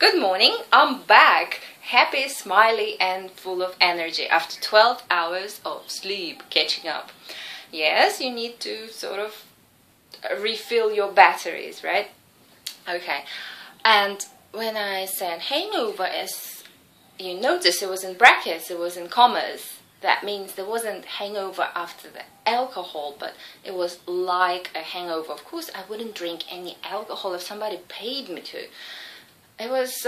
Good morning, I'm back, happy, smiley and full of energy after 12 hours of sleep, catching up. Yes, you need to sort of refill your batteries, right? Okay, and when I said hangover, as you notice, it was in brackets, it was in commas. That means there wasn't hangover after the alcohol, but it was like a hangover. Of course, I wouldn't drink any alcohol if somebody paid me to. It was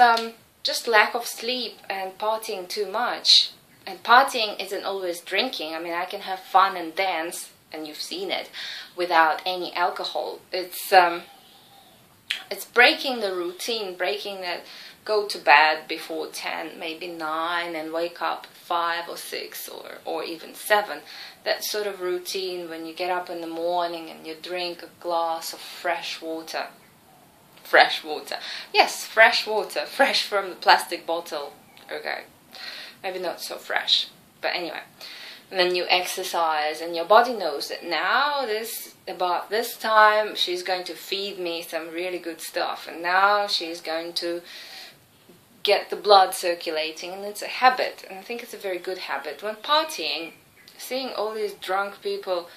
just lack of sleep and partying too much. And partying isn't always drinking. I mean, I can have fun and dance, and you've seen it, without any alcohol. It's breaking the routine, breaking that go to bed before 10, maybe 9, and wake up 5 or 6 or even 7. That sort of routine when you get up in the morning and you drink a glass of fresh water. Fresh water. Yes, fresh water. Fresh from the plastic bottle. Okay. Maybe not so fresh. But anyway. And then you exercise and your body knows that now about this time she's going to feed me some really good stuff. And now she's going to get the blood circulating. And it's a habit. And I think it's a very good habit. When partying, seeing all these drunk people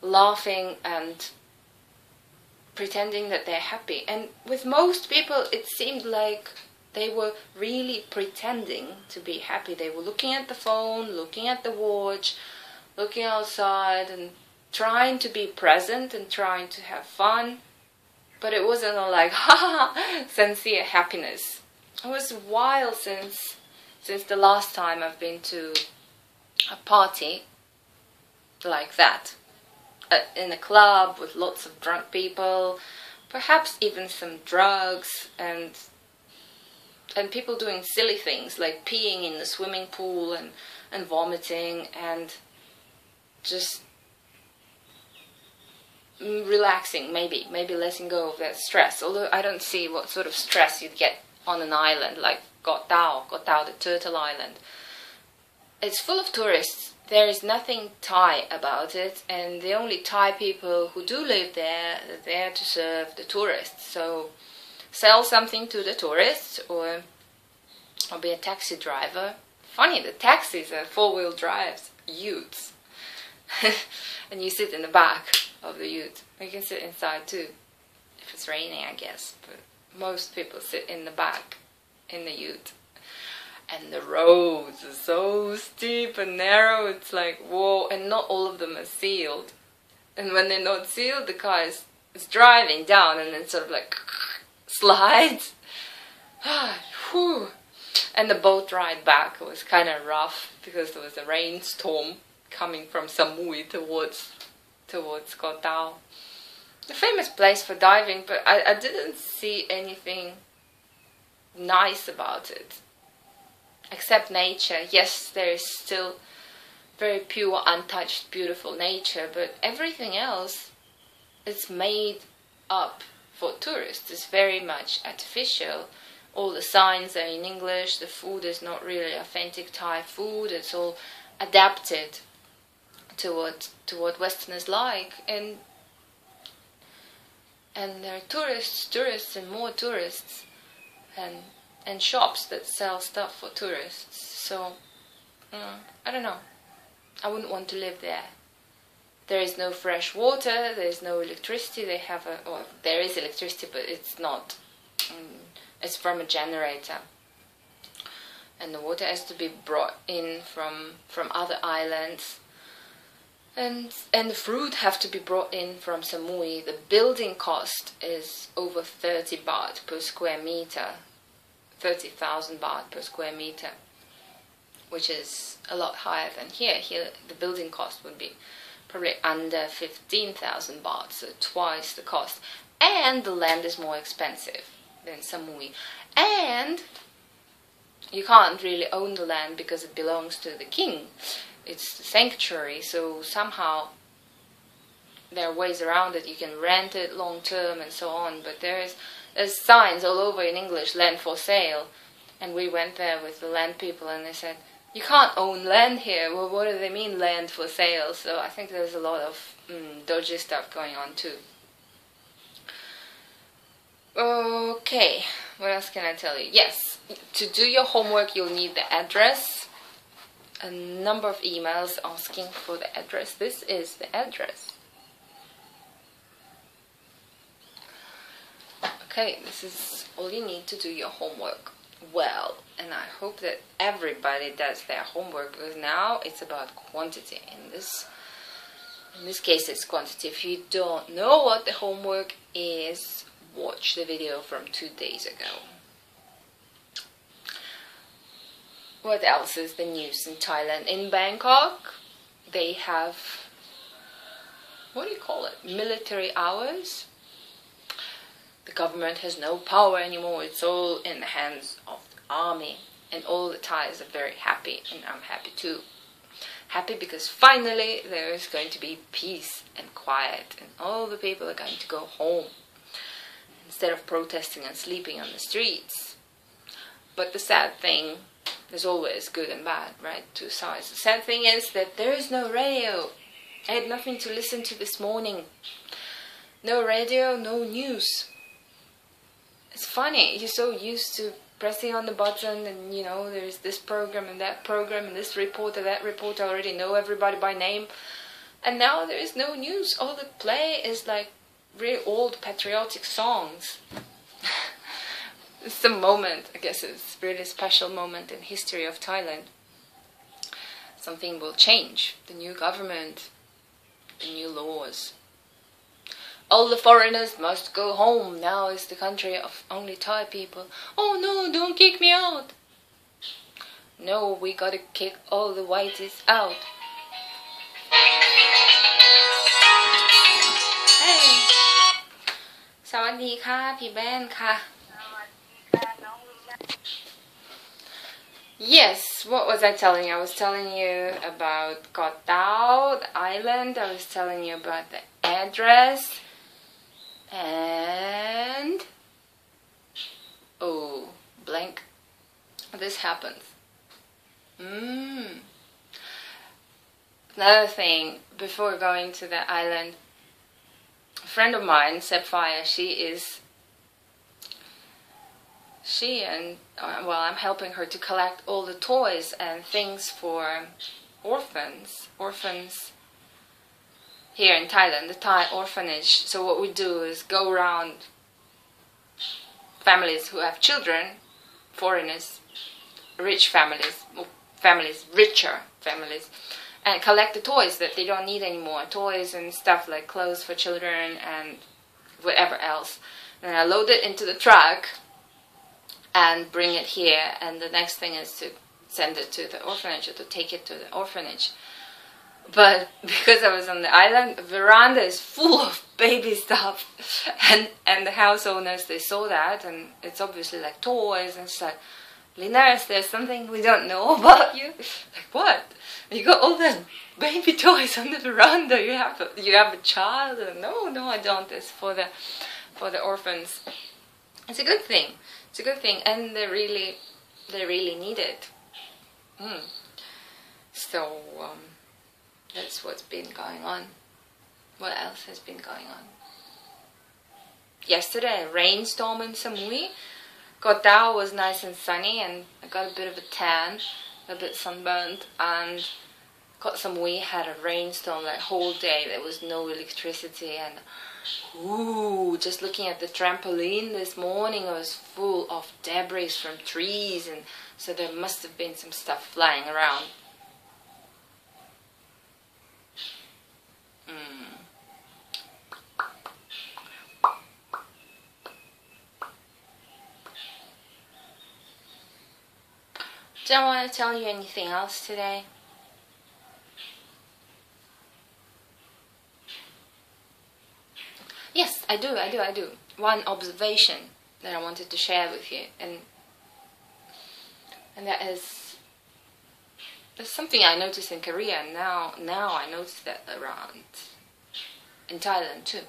laughing and pretending that they're happy, and with most people it seemed like they were really pretending to be happy. They were looking at the phone, looking at the watch, looking outside and trying to be present and trying to have fun, but it wasn't like sincere happiness. It was a while since the last time I've been to a party like that. In a club with lots of drunk people, perhaps even some drugs, and people doing silly things like peeing in the swimming pool and vomiting and just relaxing, maybe letting go of that stress. Although I don't see what sort of stress you'd get on an island like Koh Tao, the turtle island. It's full of tourists. There is nothing Thai about it, and the only Thai people who do live there are there to serve the tourists. So sell something to the tourists or be a taxi driver. Funny, the taxis are four-wheel drives, utes. And you sit in the back of the ute. You can sit inside too, if it's raining, I guess. But most people sit in the back, in the ute. And the roads are so steep and narrow, it's like, whoa, and not all of them are sealed. And when they're not sealed, the car is driving down and then sort of like slides. And the boat ride back was kind of rough because there was a rainstorm coming from Samui towards Koh Tao. A famous place for diving, but I didn't see anything nice about it. Except nature. Yes, there is still very pure, untouched, beautiful nature, but everything else is made up for tourists. It's very much artificial. All the signs are in English, the food is not really authentic Thai food, it's all adapted to what Westerners like. And there are tourists and more tourists, and shops that sell stuff for tourists. So, I don't know. I wouldn't want to live there. There is no fresh water, there is no electricity. There is electricity, but it's not. It's from a generator. And the water has to be brought in from other islands. And the fruit have to be brought in from Samui. The building cost is over 30 baht per square meter. 30,000 baht per square meter, which is a lot higher than here. Here the building cost would be probably under 15,000 baht, so twice the cost. And the land is more expensive than Samui. And you can't really own the land because it belongs to the king. It's the sanctuary, so somehow there are ways around it. You can rent it long term and so on, but there's signs all over in English, land for sale. And we went there with the land people and they said, you can't own land here. Well, what do they mean, land for sale? So I think there's a lot of dodgy stuff going on too. Okay, What else can I tell you? Yes, to do your homework you'll need the address. A number of emails asking for the address. This is the address. Okay, this is all you need to do your homework well. And I hope that everybody does their homework, because now it's about quantity. In this case it's quantity. If you don't know what the homework is, watch the video from 2 days ago. What else is the news in Thailand? In Bangkok, they have, what do you call it? Military hours. The government has no power anymore. It's all in the hands of the army. And all the Thais are very happy. And I'm happy too. Happy because finally there is going to be peace and quiet. And all the people are going to go home, instead of protesting and sleeping on the streets. But the sad thing, there's always good and bad, right? Two sides. The sad thing is that there is no radio. I had nothing to listen to this morning. No radio, no news. It's funny, you're so used to pressing on the button and, you know, there's this program and that program and this reporter, that reporter. I already know everybody by name. And now there is no news. All the play is like really old patriotic songs. It's a moment, I guess it's a really special moment in history of Thailand. Something will change. The new government, the new laws. All the foreigners must go home. Now is the country of only Thai people. Oh no, don't kick me out. No, we gotta kick all the whiteys out. Hey. สวัสดีค่ะพี่แบนค่ะ Yes, what was I telling you? I was telling you about Koh Tao, the island. I was telling you about the address. And... oh, blank. This happens. Another thing, before going to the island, a friend of mine, Sapphire, well, I'm helping her to collect all the toys and things for orphans here in Thailand, the Thai orphanage. So what we do is go around families who have children, foreigners, rich families, richer families, and collect the toys that they don't need anymore, toys and stuff like clothes for children and whatever else. Then I load it into the truck and bring it here, and the next thing is to send it to the orphanage or to take it to the orphanage. But because I was on the island, the veranda is full of baby stuff, and the house owners, they saw that, and it's obviously like toys, and it's like, Linares, there's something we don't know about you. Like, what? You got all the baby toys on the veranda. You have a child? No, I don't. It's for the orphans. It's a good thing. It's a good thing, and they really need it. So that's what's been going on. What else has been going on? Yesterday, a rainstorm in Samui. Koh Tao was nice and sunny, and I got a bit of a tan, a bit sunburned, and Koh Samui had a rainstorm that whole day. There was no electricity, and just looking at the trampoline this morning, it was full of debris from trees, and so there must have been some stuff flying around. Don't want to tell you anything else today. Yes, I do. One observation that I wanted to share with you, and that is, there's something I noticed in Korea, and now I noticed that around in Thailand too.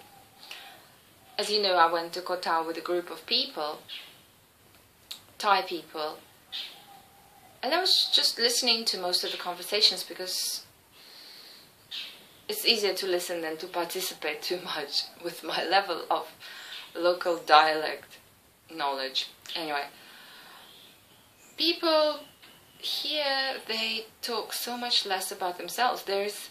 As you know, I went to Koh Tao with a group of people, Thai people, and I was just listening to most of the conversations because it's easier to listen than to participate too much with my level of local dialect. knowledge. Anyway, people here, they talk so much less about themselves. There's,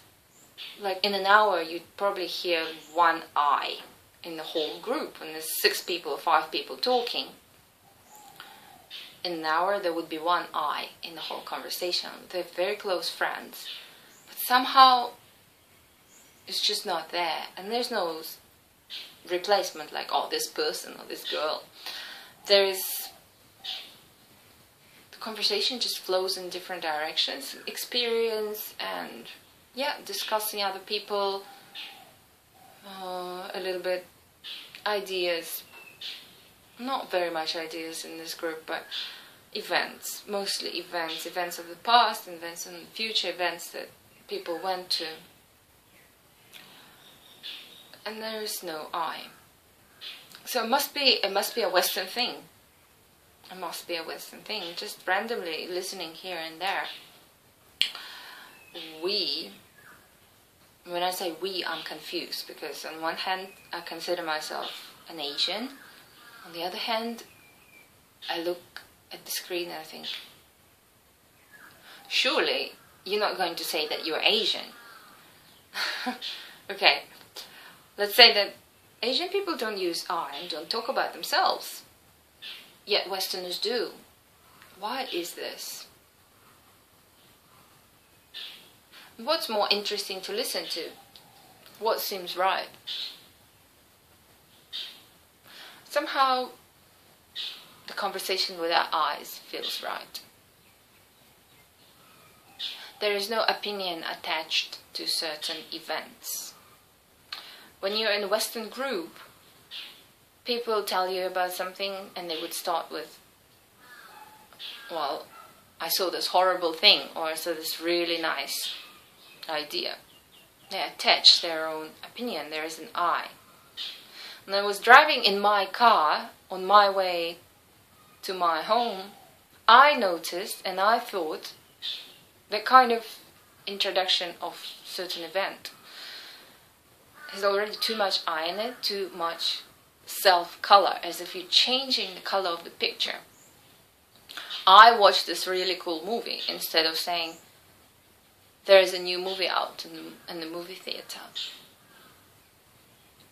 like, in an hour you'd probably hear one I in the whole group, and there's 6 people or 5 people talking. In an hour there would be one I in the whole conversation. They're very close friends, but somehow it's just not there, and there's no replacement like, oh, this person or this girl. There is, the conversation just flows in different directions, experience, and yeah, discussing other people, a little bit ideas, not very much ideas in this group, but events, mostly events of the past, events in the future, events that people went to. And there is no I. So it must be a Western thing. It must be a Western thing. Just randomly listening here and there. When I say we, I'm confused, because on one hand I consider myself an Asian. On the other hand, I look at the screen and I think, surely you're not going to say that you're Asian. Okay. Let's say that Asian people don't use I and don't talk about themselves, yet Westerners do. Why is this? What's more interesting to listen to? What seems right? Somehow the conversation without eyes feels right. There is no opinion attached to certain events. When you're in a Western group, people tell you about something and they would start with, well, I saw this horrible thing, or I saw this really nice idea. They attach their own opinion. There is an I. When I was driving in my car on my way to my home, I noticed and I thought that kind of introduction of certain event has already too much I in it, too much self-color, as if you're changing the color of the picture. I watched this really cool movie instead of saying there is a new movie out in the movie theater.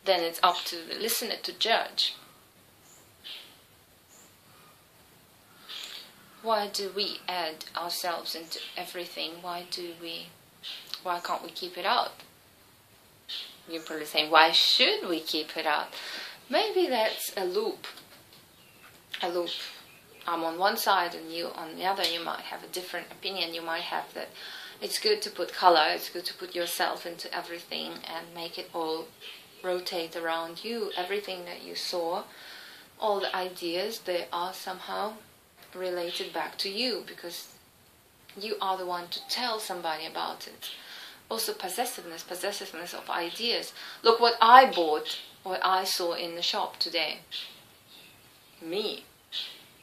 Then it's up to the listener to judge. Why do we add ourselves into everything? Why can't we keep it out? You're probably saying, why should we keep it out? Maybe that's a loop. A loop. I'm on one side and you on the other. You might have a different opinion. You might have that it's good to put color, it's good to put yourself into everything and make it all rotate around you. Everything that you saw, all the ideas, they are somehow related back to you, because you are the one to tell somebody about it. Also possessiveness of ideas. Look what I bought, what I saw in the shop today. Me.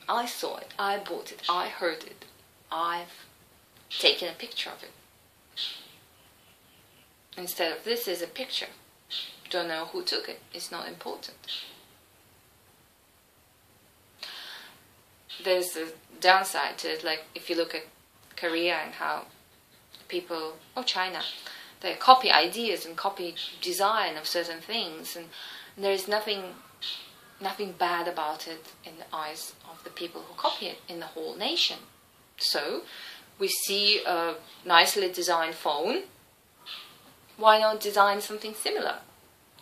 I saw it, I bought it, I heard it. I've taken a picture of it. Instead of this is a picture. Don't know who took it, it's not important. There's a downside to it, like if you look at Korea and how people, or China, they copy ideas and copy design of certain things, and there is nothing bad about it in the eyes of the people who copy it in the whole nation. So we see a nicely designed phone. Why not design something similar?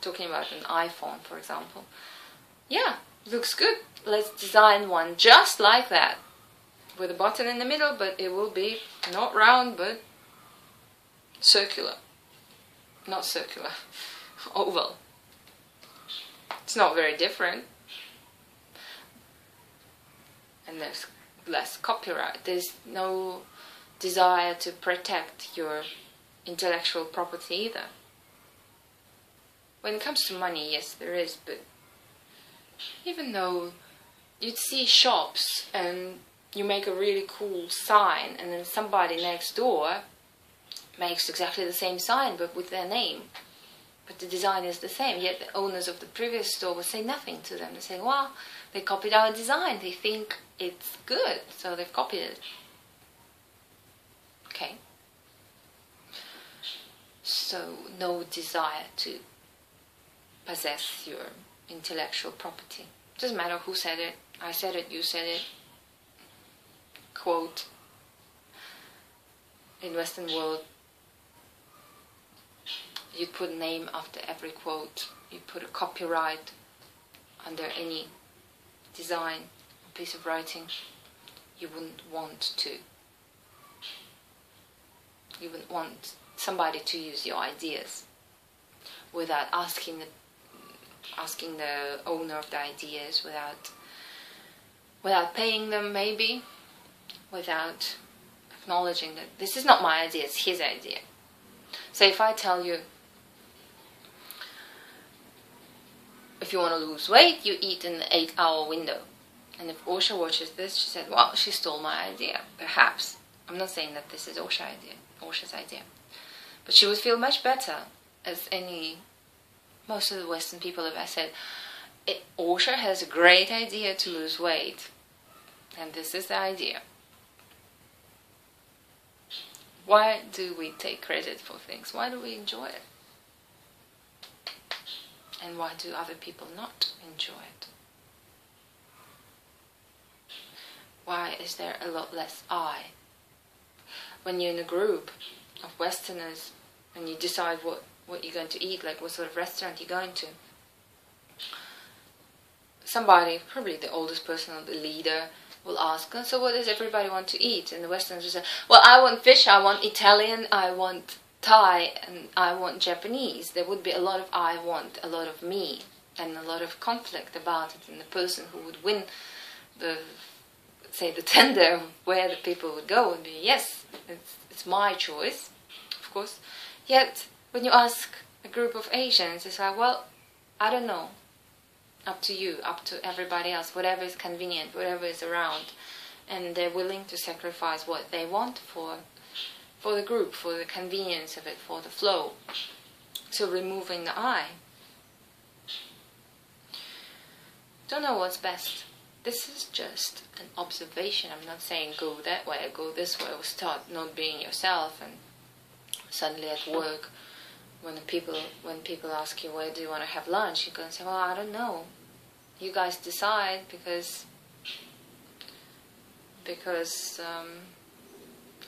Talking about an iPhone, for example. Yeah, looks good. Let's design one just like that, with a button in the middle, but it will be not round, but circular. Not circular, oval. It's not very different. And there's less copyright. There's no desire to protect your intellectual property either. When it comes to money, yes, there is, but even though you'd see shops and you make a really cool sign and then somebody next door makes exactly the same sign but with their name, but the design is the same, yet the owners of the previous store will say nothing to them. They say, well, They copied our design. They think it's good, so they've copied it. Okay. So no desire to possess your intellectual property. Doesn't matter who said it. I said it, you said it. Quote. In Western world, you'd put a name after every quote. You'd put a copyright under any design, piece of writing. You wouldn't want to. You wouldn't want somebody to use your ideas without asking the owner of the ideas, without paying them, maybe, without acknowledging that this is not my idea, it's his idea. So if I tell you, if you want to lose weight, you eat in the 8-hour window. And if Osha watches this, she said, well, she stole my idea, perhaps. I'm not saying that this is Osha's idea. But she would feel much better, as most of the Western people have said, Osha has a great idea to lose weight. And this is the idea. Why do we take credit for things? Why do we enjoy it? And why do other people not enjoy it? Why is there a lot less I? When you're in a group of Westerners and you decide what you're going to eat, like what sort of restaurant you're going to, somebody, probably the oldest person or the leader, will ask, so what does everybody want to eat? And the Westerners will say, well, I want fish, I want Italian, I want Thai, and I want Japanese. There would be a lot of I want, a lot of me, and a lot of conflict about it. And the person who would win the tender of where the people would go would be, yes, it's my choice, of course. Yet, when you ask a group of Asians, it's like, well, I don't know. Up to you, up to everybody else, whatever is convenient, whatever is around. And they're willing to sacrifice what they want for the group, for the convenience of it, for the flow. So removing the I. Don't know what's best. This is just an observation. I'm not saying go that way, go this way, or start not being yourself. And suddenly at work, when people ask you, where do you want to have lunch, you go and say, well, I don't know. You guys decide, because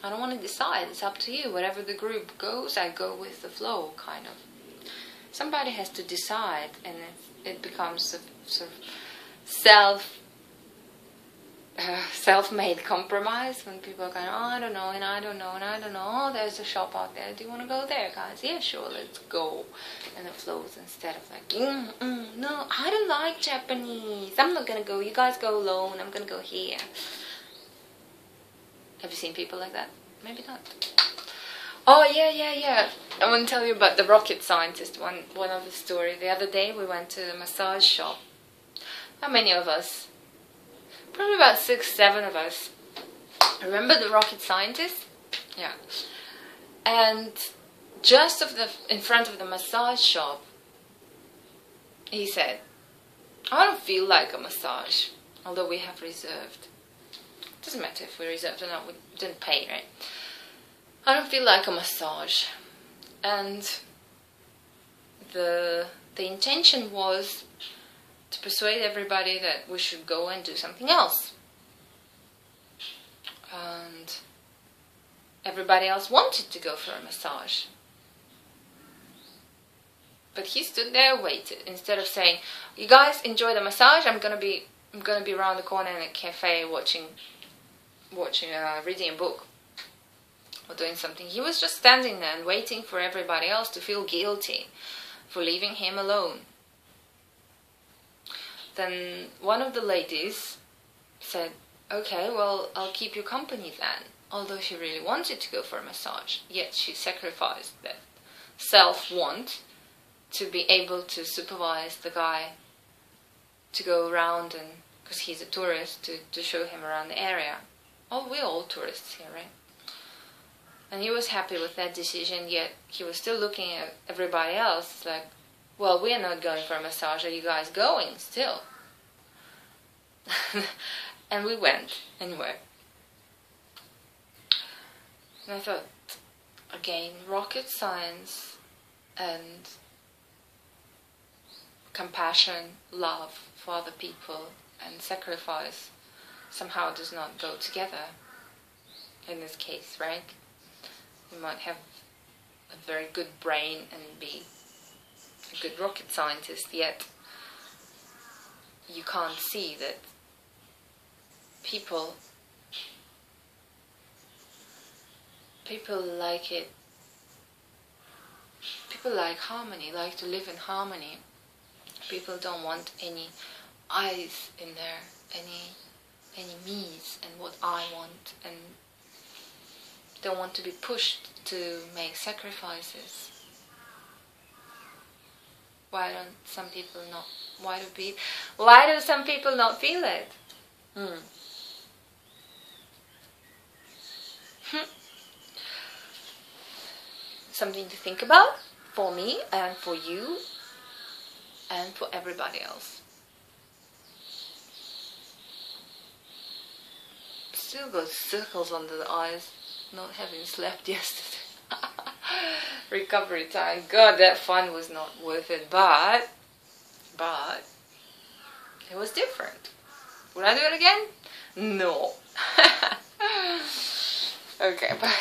I don't want to decide. It's up to you. Wherever the group goes, I go with the flow, kind of. Somebody has to decide, and it becomes a sort of self-made compromise when people are going, oh, I don't know, and I don't know, and I don't know. Oh, there's a shop out there. Do you want to go there, guys? Yeah, sure, let's go. And it flows instead of like, no, I don't like Japanese. I'm not going to go. You guys go alone. I'm going to go here. Have you seen people like that? Maybe not. Oh, yeah. I want to tell you about the rocket scientist, one of the story. The other day we went to the massage shop. How many of us? Probably about 6, 7 of us. Remember the rocket scientist? Yeah. And just in front of the massage shop, he said, I don't feel like a massage, although we have reserved. Doesn't matter if we reserved or not, we didn't pay, right? I don't feel like a massage. And the intention was to persuade everybody that we should go and do something else. And everybody else wanted to go for a massage. But he stood there, waited, instead of saying, you guys enjoy the massage, I'm gonna be around the corner in a cafe reading a book or doing something. He was just standing there and waiting for everybody else to feel guilty for leaving him alone. Then one of the ladies said, okay, well, I'll keep you company then. Although she really wanted to go for a massage, yet she sacrificed that self-want to be able to supervise the guy, to go around, and because he's a tourist, to show him around the area. Oh, we're all tourists here, right? And he was happy with that decision, yet he was still looking at everybody else like, well, we're not going for a massage, are you guys going still? And we went anyway. And I thought, again, rocket science and compassion, love for other people, and sacrifice somehow does not go together in this case, right? You might have a very good brain and be a good rocket scientist, yet you can't see that people like it. People like harmony, like to live in harmony. People don't want any I's in there, any me's and what I want, and don't want to be pushed to make sacrifices. Why do some people not feel it? Something to think about for me and for you and for everybody else. Still got circles under the eyes, not having slept yesterday. Recovery time. God, that fun was not worth it, but it was different. Would I do it again? No. Okay, bye.